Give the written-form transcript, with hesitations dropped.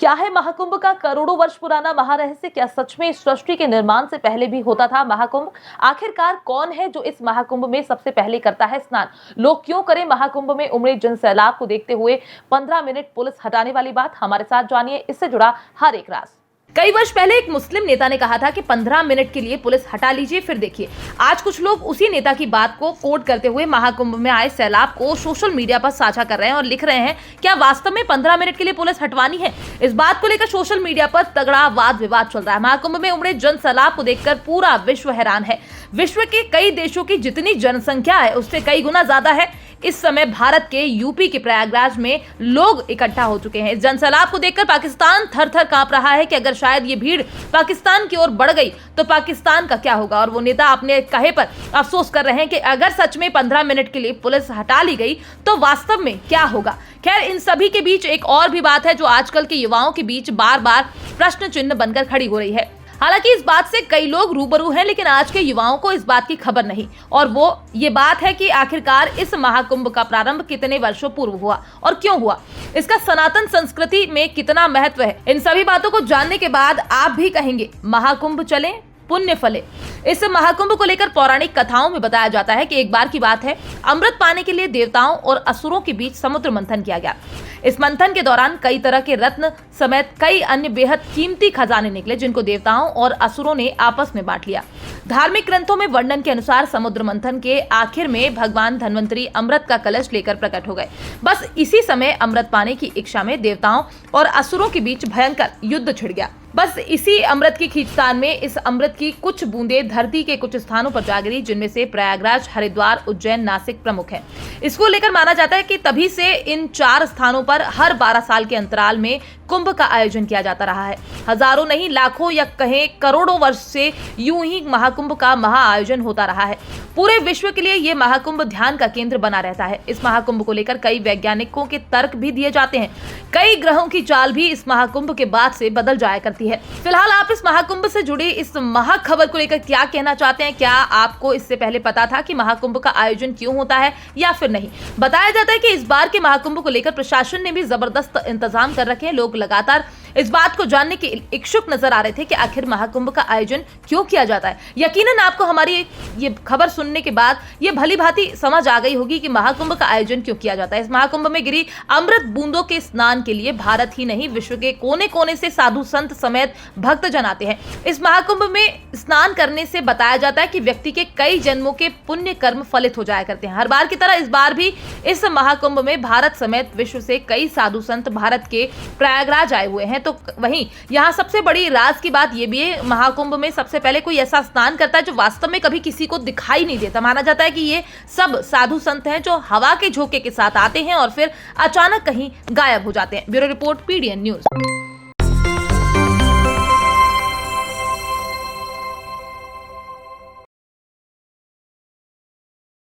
क्या है महाकुंभ का करोड़ों वर्ष पुराना महारहस्य? क्या सच में इस सृष्टि के निर्माण से पहले भी होता था महाकुंभ? आखिरकार कौन है जो इस महाकुंभ में सबसे पहले करता है स्नान? लोग क्यों करें महाकुंभ में उमड़े जन सैलाब को देखते हुए 15 मिनट पुलिस हटाने वाली बात? हमारे साथ जानिए इससे जुड़ा हर एक राज। कई वर्ष पहले एक मुस्लिम नेता ने कहा था कि 15 मिनट के लिए पुलिस हटा लीजिए, फिर देखिए। आज कुछ लोग उसी नेता की बात को कोट करते हुए महाकुंभ में आए सैलाब को सोशल मीडिया पर साझा कर रहे हैं और लिख रहे हैं, क्या वास्तव में 15 मिनट के लिए पुलिस हटवानी है? इस बात को लेकर सोशल मीडिया पर तगड़ा वाद विवाद चल रहा है। महाकुंभ में उमड़े जन सैलाब को देखकर पूरा विश्व हैरान है। विश्व के कई देशों की जितनी जनसंख्या है उससे कई गुना ज्यादा है। इस समय भारत के यूपी के प्रयागराज में लोग इकट्ठा हो चुके हैं। इस जनसैलाब को देखकर पाकिस्तान थर-थर कांप रहा है कि अगर शायद ये भीड़ पाकिस्तान की ओर बढ़ गई तो पाकिस्तान का क्या होगा। और वो नेता अपने कहे पर अफसोस कर रहे हैं कि अगर सच में 15 मिनट के लिए पुलिस हटा ली गई तो वास्तव में क्या होगा। खैर, इन सभी के बीच एक और भी बात है जो आजकल के युवाओं के बीच बार बार प्रश्न चिन्ह बनकर खड़ी हो रही है। हालांकि इस बात से कई लोग रूबरू हैं, लेकिन आज के युवाओं को इस बात की खबर नहीं। और वो ये बात है कि आखिरकार इस महाकुंभ का प्रारंभ कितने वर्षों पूर्व हुआ और क्यों हुआ, इसका सनातन संस्कृति में कितना महत्व है। इन सभी बातों को जानने के बाद आप भी कहेंगे महाकुंभ चलें, पुण्य फले। इस महाकुंभ को लेकर पौराणिक कथाओं में बताया जाता है कि एक बार की बात है, अमृत पाने के लिए देवताओं और असुरों के बीच समुद्र मंथन किया गया। इस मंथन के दौरान कई तरह के रत्न समेत कई अन्य बेहद कीमती खजाने निकले, जिनको देवताओं और असुरों ने आपस में बांट लिया। धार्मिक ग्रंथों में वर्णन के अनुसार समुद्र मंथन के आखिर में भगवान धन्वंतरी अमृत का कलश लेकर प्रकट हो गए। बस इसी समय अमृत पाने की इच्छा में देवताओं और असुरों के बीच भयंकर युद्ध छिड़ गया। बस इसी अमृत की खींचतान में इस अमृत की कुछ बूंदें धरती के कुछ स्थानों पर जा गिरी, जिनमें से प्रयागराज, हरिद्वार, उज्जैन, नासिक प्रमुख हैं। इसको लेकर माना जाता है कि तभी से इन 4 स्थानों पर हर 12 साल के अंतराल में कुंभ का आयोजन किया जाता रहा है। हजारों नहीं, लाखों या कहें करोड़ों वर्ष से यूं ही महाकुंभ का महाआयोजन होता रहा है। पूरे विश्व के लिए ये महाकुंभ ध्यान का केंद्र बना रहता है। इस महाकुंभ को लेकर कई वैज्ञानिकों के तर्क भी दिए जाते हैं। कई ग्रहों की चाल भी इस महाकुंभ के बाद से बदल जाया करती है। फिलहाल आप इस महाकुंभ से जुड़ी इस महाखबर को लेकर क्या कहना चाहते हैं? क्या आपको इससे पहले पता था कि महाकुंभ का आयोजन क्यों होता है या फिर नहीं? बताया जाता है कि इस बार के महाकुंभ को लेकर प्रशासन ने भी जबरदस्त इंतजाम कर रखे हैं। लोग लगातार इस बात को जानने के इच्छुक नजर आ रहे थे कि आखिर महाकुंभ का आयोजन क्यों किया जाता है। यकीनन आपको हमारी ये खबर सुनने के बाद ये भली भांति समझ आ गई होगी कि महाकुंभ का आयोजन क्यों किया जाता है। इस महाकुंभ में गिरी अमृत बूंदों के स्नान के लिए भारत ही नहीं, विश्व के कोने कोने से साधु संत समेत भक्तजन आते हैं। इस महाकुंभ में स्नान करने से बताया जाता है कि व्यक्ति के कई जन्मों के पुण्य कर्म फलित हो जाया करते हैं। हर बार की तरह इस बार भी इस महाकुंभ में भारत समेत विश्व से कई साधु संत भारत के प्रयागराज आए हुए हैं। तो वहीं यहाँ सबसे बड़ी राज की बात यह भी है, महाकुंभ में सबसे पहले कोई ऐसा स्नान करता है जो वास्तव में कभी किसी को दिखाई नहीं देता। माना जाता है कि ये सब साधु संत हैं जो हवा के झोंके के साथ आते हैं और फिर अचानक कहीं गायब हो जाते हैं। Bureau report, PDN news.